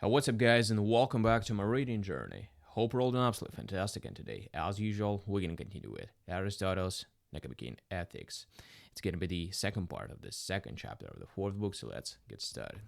What's up, guys, and welcome back to my reading journey. Hope you're all doing absolutely fantastic, and today, as usual, we're going to continue with Aristotle's Nicomachean Ethics. It's going to be the second part of the second chapter of the fourth book, so let's get started.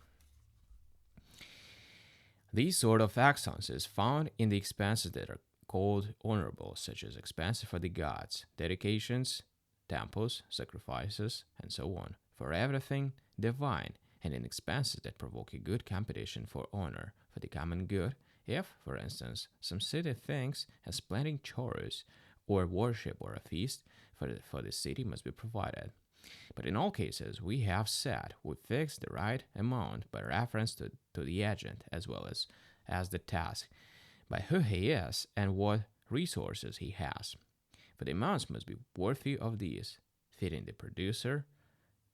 These sort of actions is found in the expenses that are called honorable, such as expenses for the gods, dedications, temples, sacrifices, and so on, for everything divine, and in expenses that provoke a good competition for honor for the common good, if, for instance, some city thinks a splendid chorus or worship or a feast for the city must be provided. But in all cases, we have said we fix the right amount by reference to the agent as well as the task, by who he is and what resources he has. For the amounts must be worthy of these, fitting the producer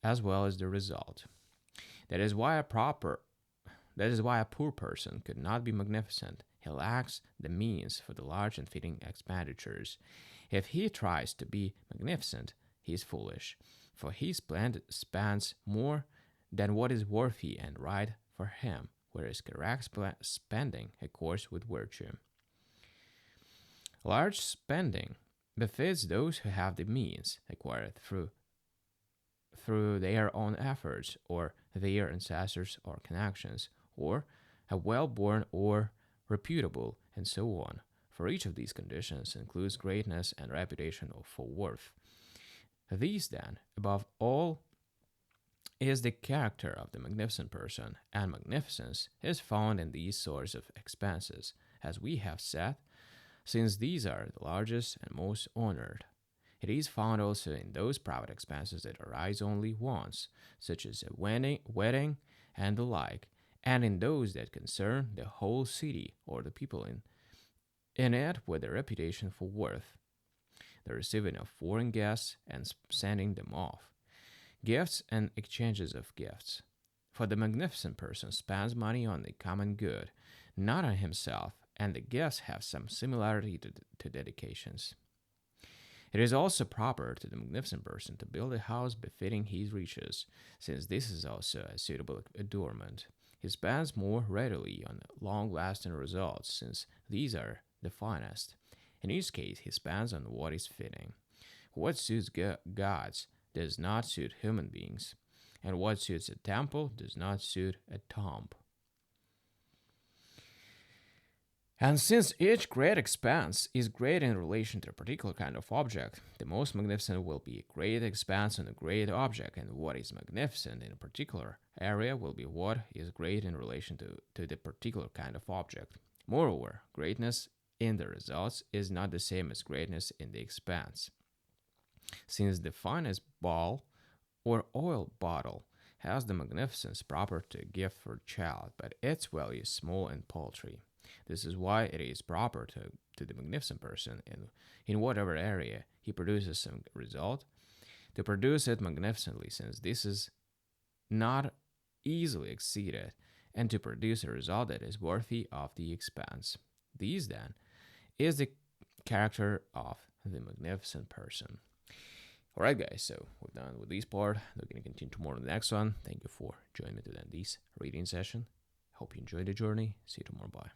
as well as the result. That is why a poor person could not be magnificent. He lacks the means for the large and fitting expenditures. If he tries to be magnificent, he is foolish, for he spends more than what is worthy and right for him, whereas correct spending accords with virtue. Large spending befits those who have the means acquired through their own efforts or their ancestors or connections, or are well-born or reputable, and so on. For each of these conditions includes greatness and reputation for worth. These, then, above all, is the character of the magnificent person, and magnificence is found in these sorts of expenses, as we have said, since these are the largest and most honored. It is found also in those private expenses that arise only once, such as a wedding and the like, and in those that concern the whole city or the people in it with a reputation for worth, the receiving of foreign guests and sending them off, gifts and exchanges of gifts. For the magnificent person spends money on the common good, not on himself, and the gifts have some similarity to dedications. It is also proper to the magnificent person to build a house befitting his riches, since this is also a suitable adornment. He spends more readily on long-lasting results, since these are the finest. In each case, he spends on what is fitting. What suits gods does not suit human beings, and what suits a temple does not suit a tomb. And since each great expense is great in relation to a particular kind of object, the most magnificent will be a great expense on a great object, and what is magnificent in a particular area will be what is great in relation to the particular kind of object. Moreover, greatness in the results is not the same as greatness in the expense. Since the finest ball or oil bottle has the magnificence proper to a gift for a child, but its value is small and paltry. This is why it is proper to the magnificent person in whatever area he produces some result, to produce it magnificently, since this is not easily exceeded, and to produce a result that is worthy of the expense. These, then, is the character of the magnificent person. Alright, guys, so we're done with this part. We're going to continue tomorrow in the next one. Thank you for joining me today in this reading session. Hope you enjoyed the journey. See you tomorrow. Bye.